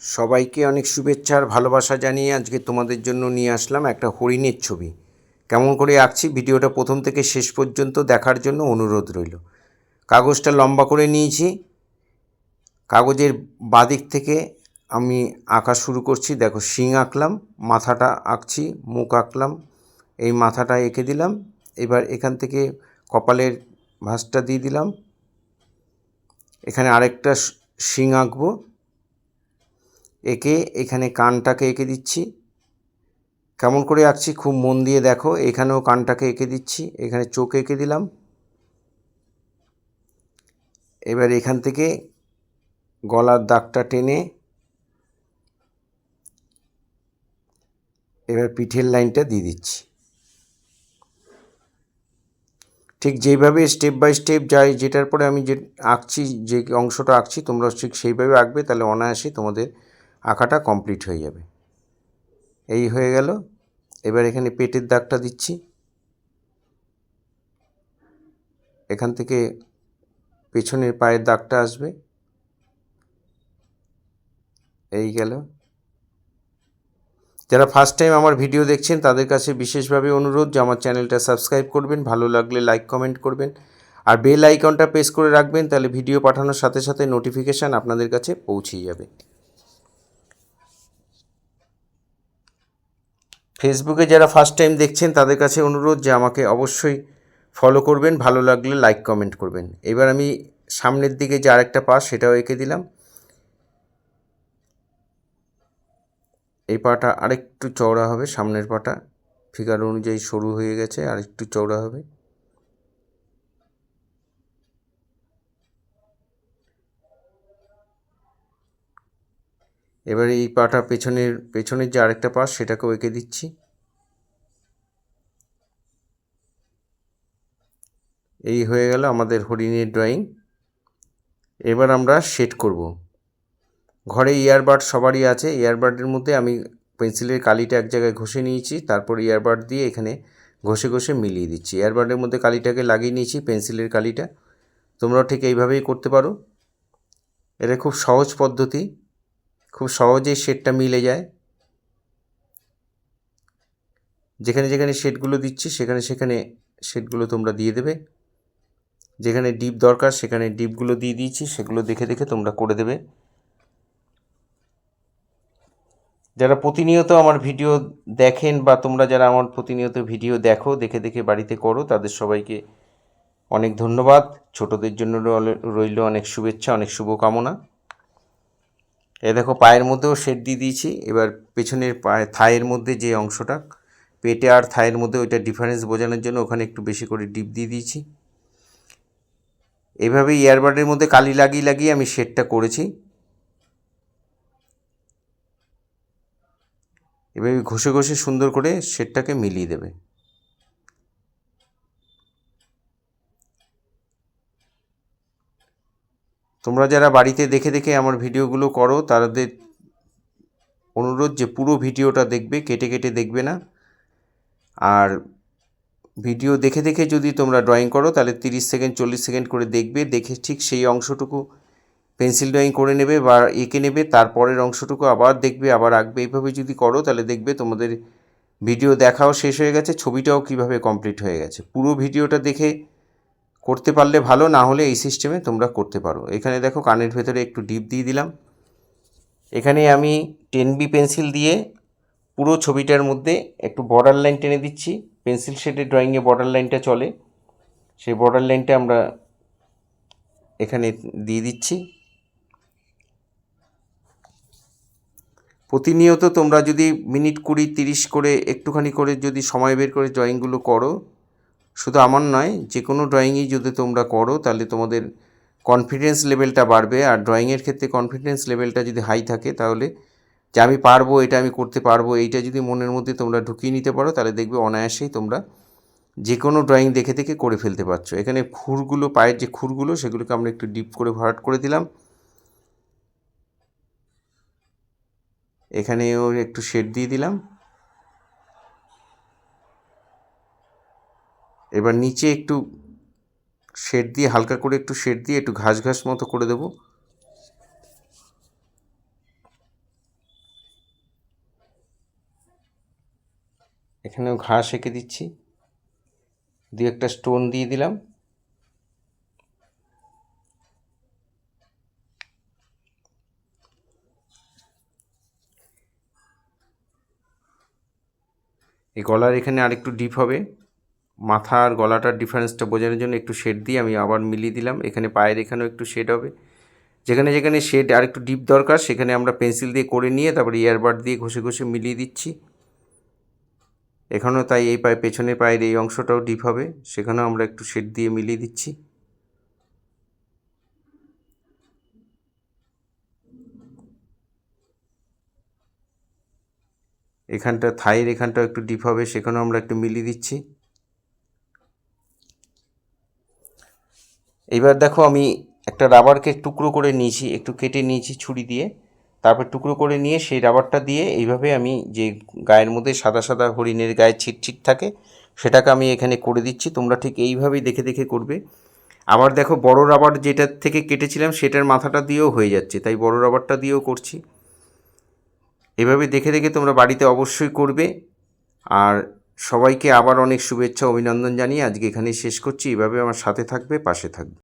সবাইকে অনেক শুভেচ্ছা আর ভালোবাসা জানিয়ে আজকে তোমাদের জন্য নিয়ে আসলাম একটা হরিণের ছবি। কেমন করে আঁকছি ভিডিওটা প্রথম থেকে শেষ পর্যন্ত দেখার জন্য অনুরোধ রইল। কাগজটা লম্বা করে নিয়েছি, কাগজের বাদিক থেকে আমি আঁকা শুরু করছি। দেখো, শিং আঁকলাম, মাথাটা আঁকছি, মুখ আঁকলাম, এই মাথাটা এঁকে দিলাম। এবার এখান থেকে কপালের ভাঁজটা দিয়ে দিলাম, এখানে আরেকটা শিং আঁকবো, এঁকে এখানে কানটাকে এঁকে দিচ্ছি। কেমন করে আঁকছি খুব মন দিয়ে দেখো, এখানেও কানটাকে এঁকে দিচ্ছি, এখানে চোখ এঁকে দিলাম। এবার এখান থেকে গলার দাগটা টেনে এবার পিঠের লাইনটা দিয়ে দিচ্ছি। ঠিক যেইভাবে স্টেপ বাই স্টেপ যাই, যেটার পরে আমি যে আঁকছি, যে অংশটা আঁকছি তোমরা ঠিক সেইভাবে আঁকবে, তাহলে অনায়াসেই তোমাদের আঁকাটা কমপ্লিট হয়ে যাবে। এই হয়ে গেল। এবার এখানে পেটের দাগটা দিচ্ছি, এখান থেকে পেছনের পায়ের দাগটা আসবে, এই গেল। যারা ফার্স্ট টাইম আমার ভিডিও দেখছেন তাদের কাছে বিশেষভাবে অনুরোধ যে আমার চ্যানেলটা সাবস্ক্রাইব করবেন, ভালো লাগলে লাইক কমেন্ট করবেন, আর বেল আইকনটা প্রেস করে রাখবেন, তাহলে ভিডিও পাঠানোর সাথে সাথে নোটিফিকেশান আপনাদের কাছে পৌঁছে যাবে। ফেসবুকে যারা ফার্স্ট টাইম দেখছেন তাদের কাছে অনুরোধ যে আমাকে অবশ্যই ফলো করবেন, ভালো লাগলে লাইক কমেন্ট করবেন। এবার আমি সামনের দিকে যে আরেকটা পা সেটাও এঁকে দিলাম। এই পাটা আরেকটু চওড়া হবে, সামনের পাটা ফিগার অনুযায়ী সরু হয়ে গেছে, আরেকটু চওড়া হবে। এবার এই পাটা পেছনের যে আরেকটা পা সেটাকেও এঁকে দিচ্ছি। এই হয়ে গেল আমাদের হরিণের ড্রয়িং। এবার আমরা শেড করব। ঘরে ইয়ারবাড সবারই আছে, ইয়ারবাডের মধ্যে আমি পেন্সিলের কালিটা এক জায়গায় ঘষে নিয়েছি, তারপর ইয়ারবাড দিয়ে এখানে ঘষে ঘষে মিলিয়ে দিচ্ছি। ইয়ারবাডের মধ্যে কালিটাকে লাগিয়ে নিয়েছি, পেন্সিলের কালিটা। তোমরাও ঠিক এইভাবেই করতে পারো। এটা খুব সহজ পদ্ধতি, খুব সহজেই শেডটা মিলে যায়। যেখানে যেখানে শেডগুলো দিচ্ছি সেখানে সেখানে শেডগুলো তোমরা দিয়ে দেবে। যেখানে ডিপ দরকার সেখানে ডিপগুলো দিয়ে দিয়েছি, সেগুলো দেখে দেখে তোমরা করে দেবে। যারা প্রতিনিয়ত আমার ভিডিও দেখেন বা তোমরা যারা আমার প্রতিনিয়ত ভিডিও দেখো, দেখে দেখে বাড়িতে করো, তাদের সবাইকে অনেক ধন্যবাদ। ছোটদের জন্য রইল অনেক শুভেচ্ছা, অনেক শুভকামনা। এ দেখো, পায়ের মধ্যেও শেড দিয়ে দিয়েছি। এবার পেছনের থায়ের মধ্যে যে অংশটা, পেটে আর থায়ের মধ্যে, ওইটা ডিফারেন্স বোঝানোর জন্য ওখানে একটু বেশি করে ডিপ দিয়ে দিয়েছি। এভাবে ইয়ারবাডের মধ্যে কালি লাগিয়ে লাগিয়ে আমি শেডটা করেছি। এভাবে ঘষে ঘষে সুন্দর করে শেডটাকে মিলিয়ে দেবে। তোমরা যারা বাড়িতে দেখে দেখে আমার ভিডিওগুলো করো তাদের অনুরোধ যে পুরো ভিডিওটা দেখবে, কেটে কেটে দেখবে না। আর ভিডিও দেখে দেখে যদি তোমরা ড্রয়িং করো তাহলে 30 সেকেন্ড 40 সেকেন্ড করে দেখবে, দেখে ঠিক সেই অংশটুকু পেন্সিল ড্রয়িং করে নেবে বা এঁকে নেবে, তারপরের অংশটুকু আবার দেখবে, আবার আঁকবে। এইভাবে যদি করো তাহলে দেখবে তোমাদের ভিডিও দেখাও শেষ হয়ে গেছে, ছবিটাও কিভাবে কমপ্লিট হয়ে গেছে। পুরো ভিডিওটা দেখে করতে পারলে ভালো, না হলে এই সিস্টেমে তোমরা করতে পারো। এখানে দেখো, কানের ভেতরে একটু ডিপ দিয়ে দিলাম। এখানে আমি 10B পেন্সিল দিয়ে পুরো ছবিটার মধ্যে একটু বর্ডার লাইন টেনে দিচ্ছি। পেন্সিল শেডের ড্রয়িংয়ে বর্ডার লাইনটা চলে, সেই বর্ডার লাইনটা আমরা এখানে দিয়ে দিচ্ছি। প্রতিনিয়ত তোমরা যদি মিনিট 20-30 করে একটুখানি করে যদি সময় বের করে ড্রয়িংগুলো করো, শুধু আমার নয়, যে কোনো ড্রয়িংই যদি তোমরা করো তাহলে তোমাদের কনফিডেন্স লেভেলটা বাড়বে। আর ড্রয়িংয়ের ক্ষেত্রে কনফিডেন্স লেভেলটা যদি হাই থাকে, তাহলে যে আমি পারবো, এটা আমি করতে পারবো, এইটা যদি মনের মধ্যে তোমরা ঢুকিয়ে নিতে পারো, তাহলে দেখবে অনায়াসেই তোমরা যে কোনো ড্রয়িং দেখে দেখে করে ফেলতে পারছো। এখানে খুরগুলো, পায়ের যে খুরগুলো, সেগুলোকে আমরা একটু ডিপ করে ভরাট করে দিলাম। এখানেও একটু শেড দিয়ে দিলাম। এবার নিচে একটু শেড দিয়ে, হালকা করে একটু শেড দিয়ে একটু ঘাস ঘাস মতো করে দেবো। এখানেও ঘাস এঁকে দিচ্ছি, দু একটা স্টোন দিয়ে দিলাম। এই গলার এখানে আরেকটু ডিপ হবে, মাথা আর গলাটার ডিফারেন্সটা বোঝানোর জন্য একটু শেড দিয়ে আমি আবার মিলিয়ে দিলাম। এখানে পায়ের এখানেও একটু শেড হবে, যেখানে যেখানে শেড আর একটু ডিপ দরকার সেখানে আমরা পেন্সিল দিয়ে করে নিয়ে তারপরে ইয়ারবাড দিয়ে ঘষে ঘষে মিলিয়ে দিচ্ছি। এখানেও তাই, এই পেছনের পায়ের এই অংশটাও ডিপ হবে, সেখানেও আমরা একটু শেড দিয়ে মিলিয়ে দিচ্ছি। এখানটা থাইয়ের এখানটাও একটু ডিপ হবে, সেখানেও আমরা একটু মিলিয়ে দিচ্ছি। এইবার দেখো আমি একটা রাবারকে টুকরো করে নিয়েছি, একটু কেটে নিয়েছি ছুরি দিয়ে, তারপর টুকরো করে নিয়ে সেই রাবারটা দিয়ে এইভাবে আমি যে গায়ের মধ্যে সাদা সাদা হরিণের গায়ে ছিট থাকে সেটাকে আমি এখানে করে দিচ্ছি। তোমরা ঠিক এইভাবেই দেখে দেখে করবে। আবার দেখো বড় রাবার যেটার থেকে কেটেছিলাম সেটার মাথাটা দিয়েও হয়ে যাচ্ছে, তাই বড় রাবারটা দিয়েও করছি। এভাবে দেখে দেখে তোমরা বাড়িতে অবশ্যই করবে। আর সবাইকে আবার অনেক শুভেচ্ছা অভিনন্দন জানিয়ে আজকে এখানেই শেষ করছি। এভাবে আমার সাথে থাকবে, পাশে থাকবে।